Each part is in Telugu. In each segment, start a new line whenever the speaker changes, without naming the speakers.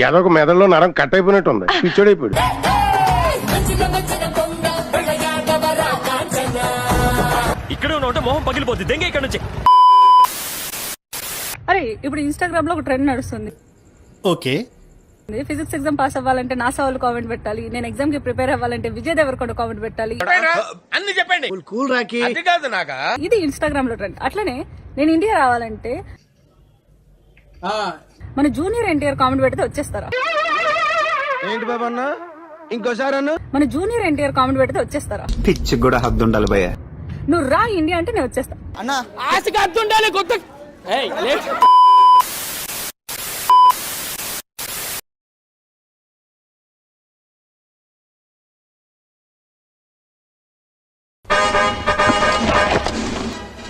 ఏదో ఒక మెదడులో నరం కట్ అయిపోయినట్టు ఉంది, పిచ్చోడైపోయాడు.
ఇక్కడ ఉన్న మొహం పగిలిపోద్ది, దెంగ ఇక్కడ నుంచి.
అరే ఇప్పుడు ఇన్స్టాగ్రామ్ లో ఒక ట్రెండ్ నడుస్తుంది.
ఓకే,
ఫిజిక్స్ ఎగ్జామ్ పాస్ అవ్వాలంటే నాసా వాళ్ళు కామెంట్ పెట్టాలి, నేను ఎగ్జామ్ కి ప్రిపేర్ అవ్వాలంటే విజయ్ దేవరకొండ కామెంట్ పెట్టాలి.
అన్ని చెప్పండి.
కూల్ రాకి
అది కాదు నాకా.
ఇది ఇన్స్టాగ్రామ్ లో ట్రెండ్. అట్లనే నేను ఇండియా రావాలంటే మన జూనియర్ ఎన్టీఆర్ కామెంట్ పెడితే వచ్చేస్తారా?
ఏంటి బాబా అన్న, ఇంకోసారి అన్న.
మన జూనియర్ ఎన్టీఆర్ కామెంట్ పెడితే వచ్చేస్తారా?
పిచ్చి కూడా హద్దు ఉండాలి భయ్య.
నువ్వు రా ఇండియా అంటే నేను వచ్చేస్తా
అన్నా.
ఆశగా హద్దు ఉండాలి. కొత్త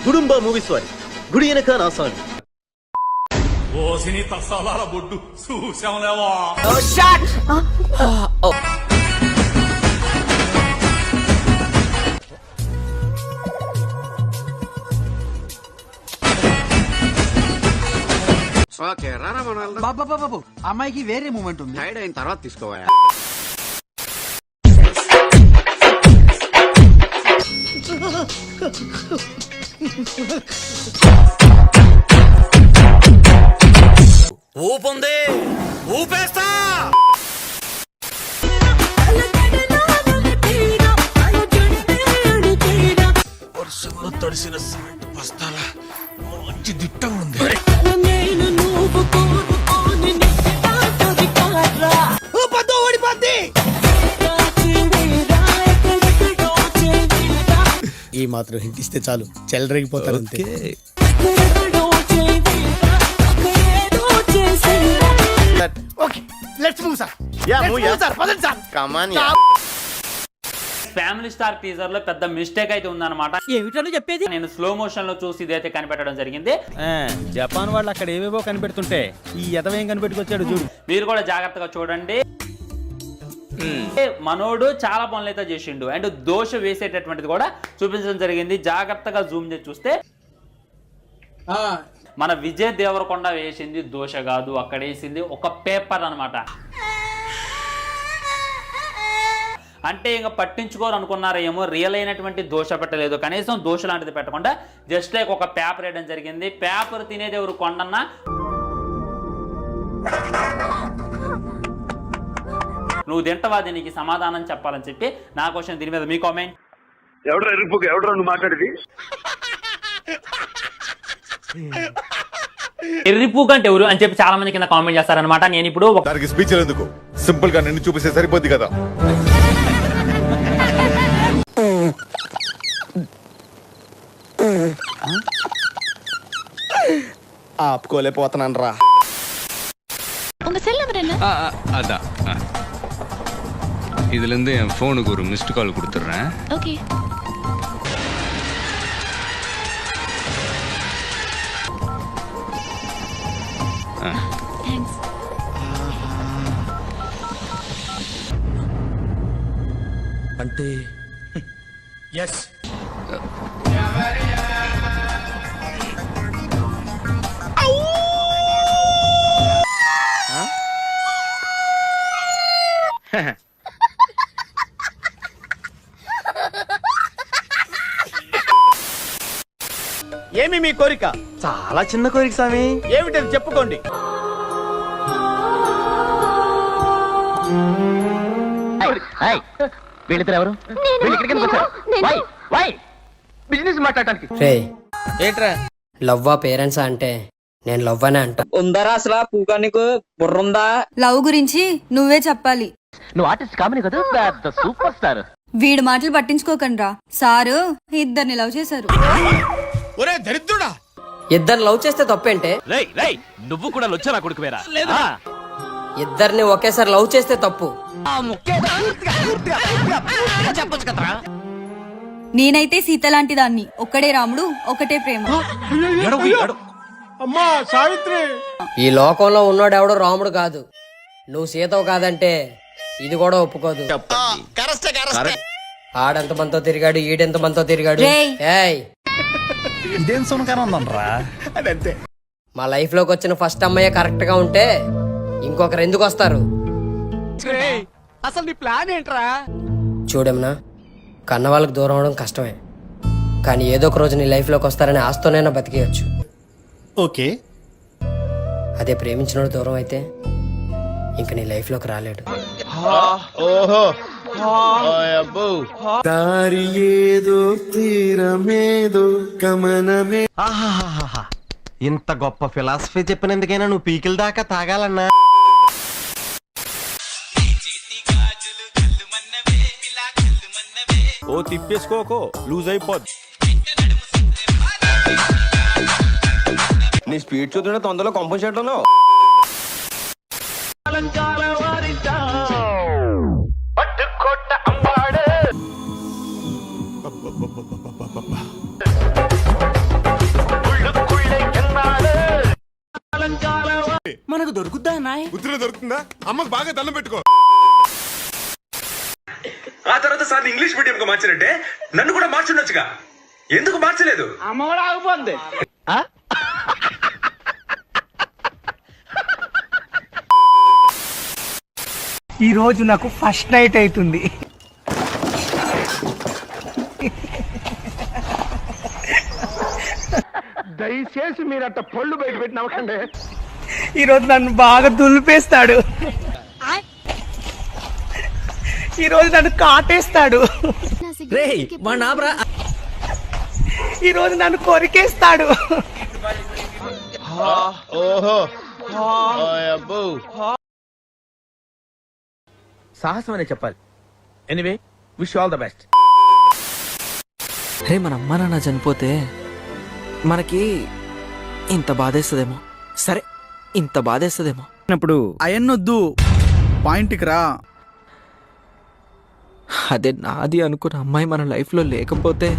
గుడుంబ మూవీస్ వారి గుడి వెనక నాసాలు.
ఓసిని తస్సాల బొడ్డు చూసాంలేవా.
బాబు అమ్మాయికి వేరే మూమెంట్ ఉంది,
టైడ్ అయిన తర్వాత తీసుకోవాలి.
ఊపుంది, ఊపేస్తా. వర్షంలో తడిసిన సిమెంట్ బస్తాల మంచి దిట్టంగా ఉంది.
ఈ మాత్రం హింట్ ఇస్తే చాలు, చెలరేగిపోతారు అంతే.
ఫ్యామిలీ స్టార్ టీజర్ లో పెద్ద మిస్టేక్ అయితే ఉందన్నమాట.
ఏమిటో చెప్పేది,
నేను స్లో మోషన్ లో చూసి ఇదైతే కనిపెట్టడం జరిగింది.
జపాన్ వాళ్ళు అక్కడ ఏవేవో కనిపెడుతుంటే ఈ ఎదవేం కనిపెట్టుకొచ్చాడు చూడు.
మీరు కూడా జాగ్రత్తగా చూడండి. మనోడు చాలా పనులు అయితే చేసిండు అండ్ దోష వేసేటటువంటిది కూడా చూపించడం జరిగింది. జాగ్రత్తగా జూమ్ చేసి చూస్తే మన విజయ్ దేవరకొండ వేసింది దోష కాదు, అక్కడ వేసింది ఒక పేపర్ అన్నమాట. అంటే ఇంకా పట్టించుకోరు అనుకున్నారేమో, రియల్ అయినటువంటి దోష పెట్టలేదు, కనీసం దోష లాంటిది పెట్టకుండా జస్ట్ లైక్ ఒక పేపర్ వేయడం జరిగింది. పేపర్ తినేది ఎవరు కొండన్నా. నువ్వు తింటవా, దీనికి సమాధానం చెప్పాలని చెప్పి నా క్వశ్చన్. దీని మీద మీ కామెంట్.
ఎవడరా మాట్లాడేది?
ఎర్రిపూక్ అంటే ఎవరు అని చెప్పి చాలా మంది కింద కామెంట్ చేస్తారనమాట. నేను ఇప్పుడు
దానికి స్పీచ్ ఎందుకు, సింపుల్ గా నిన్ను చూపిస్తే సరిపోద్ది కదా.
ఆపుకోలేకపోతున్నాను రా.
அதான் இதுல இருந்து என் போனுக்கு ஒரு மிஸ்டு கால் கொடுத்துறேன்.
ఓకే.
అంటే ఎస్
ఏమి మీ కోరిక?
చాలా చిన్న కోరిక స్వామి.
ఏమిటది చెప్పుకోండి.
వీళ్ళిద్దరు ఎవరు? బిజినెస్ మాట్లాడటానికి.
ఏంట్రా
లవ్వా పేరెంట్స్ అంటే నేను లవ్ అనే అంటా. ఉందరా అసలు పూగా నీకు బుర్రుందా?
లవ్ గురించి నువ్వే చెప్పాలి.
నువ్వు ఆర్టిస్ట్ కామని కదా, పెద్ద సూపర్ స్టార్.
వీడి మాటలు పట్టించుకోకండి రా. సారు ఇద్దరిని లవ్ చేశారు.
ఒరే దరిద్రుడా,
ఇద్దరు లవ్ చేస్తే తప్పేంటే?
నువ్వు కూడా లొచ్చరా కొడుకు వేరా?
ఇద్దరిని ఒకేసారి లవ్ చేస్తే తప్పు.
నేనైతే సీత లాంటి దాన్ని. ఒక్కడే రాముడు, ఒకటే ప్రేమ.
అమ్మా సావిత్రి,
ఈ లోకంలో ఉన్నోడు ఎవడో రాముడు కాదు. నువ్వు సీతవు కాదంటే ఇది కూడా ఒప్పుకోదు. ఆడెంత మనతో తిరిగాడు, ఈడెంత మనతో తిరిగాడు. ఏయ్,
ఇదేం సునకారం ఉందనరా. అదంతే.
మా లైఫ్ లోకి వచ్చిన ఫస్ట్ అమ్మాయి కరెక్ట్ గా ఉంటే ఇంకొకరు ఎందుకు వస్తారు?
అసలు నీ ప్లాన్ ఏంట్రా?
చూడమ్మా, కన్న వాళ్ళకి దూరం అవడం కష్టమే, కానీ ఏదో ఒక రోజు నీ లైఫ్ లోకి వస్తారని ఆస్తోనైనా బతికేయచ్చు.
ఓకే.
అదే ప్రేమించినోడు దూరం అయితే ఇంక నీ లైఫ్ లోకి రాలేడు.
ఓహో
దారి ఏదో తీరమేదో గమనమే.
ఇంత గొప్ప ఫిలాసఫీ చెప్పినందుకైనా నువ్వు పీకిల దాకా తాగాలన్నా.
ఓ తిప్పేసుకోకో, లూజ్ అయిపోద్ది. నీ స్పీడ్ చూస్తుంటే తొందరలో కంపల్సేట్ ఉన్నావు.
మనకు దొరుకుద్దా నాయ్?
ఉత్తరం దొరుకుతుందా? అమ్మకు బాగా దండం పెట్టుకో.
ఆ తర్వాత సార్ ఇంగ్లీష్ మీడియం కు మార్చారంటే నన్ను కూడా మార్చుండొచ్చుగా, ఎందుకు మార్చలేదు?
అమ్మ కూడా ఆగిపోద్ది. ఈ రోజు నాకు ఫస్ట్ నైట్ అవుతుంది.
దయచేసి మీరు అట్ట పళ్ళు బయట పెట్టి నవ్వకండి.
ఈ రోజు నన్ను బాగా దులిపేస్తాడు. ఈ రోజు నన్ను కాటేస్తాడు. ఈ రోజు నన్ను కొరికేస్తాడు.
ఓహో
సాహసం అనే చెప్పాలి. Anyway, wish all the best.
రే, మన అమ్మ నాన్న చనిపోతే మనకి ఇంత బాధేస్తుందేమో. సరే, ఇంత బాధేస్తుందేమో.
ఇప్పుడు అయన్నొద్దు, పాయింట్కి రా.
అదే నాది అనుకున్న అమ్మాయి మన లైఫ్లో లేకపోతే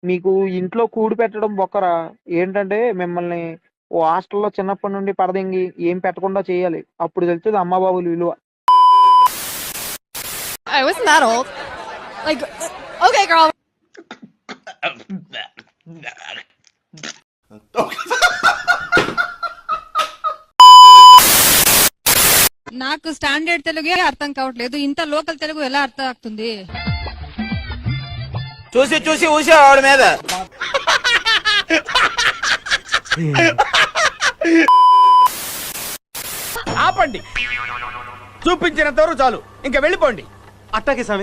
మీకు ఇంట్లో కూడి పెట్టడం బొక్కరా. ఏంటంటే మిమ్మల్ని ఓ హాస్టల్లో చిన్నప్పటి నుండి పడదెంగి ఏం పెట్టకుండా చేయాలి. అప్పుడు తెలుస్తుంది అమ్మ బాబుల విలువ.
I wasn't that old. Like, okay, girl. నాకు స్టాండర్డ్ తెలుగే అర్థం కావట్లేదు, ఇంత లోకల్ తెలుగు ఎలా అర్థం అవుతుంది?
చూసి చూసి ఊసా ఆవిడ మీద.
ఆపండి, చూపించినంత వరకు చాలు, ఇంకా వెళ్ళిపోండి.
అట్టాకే స్వామి.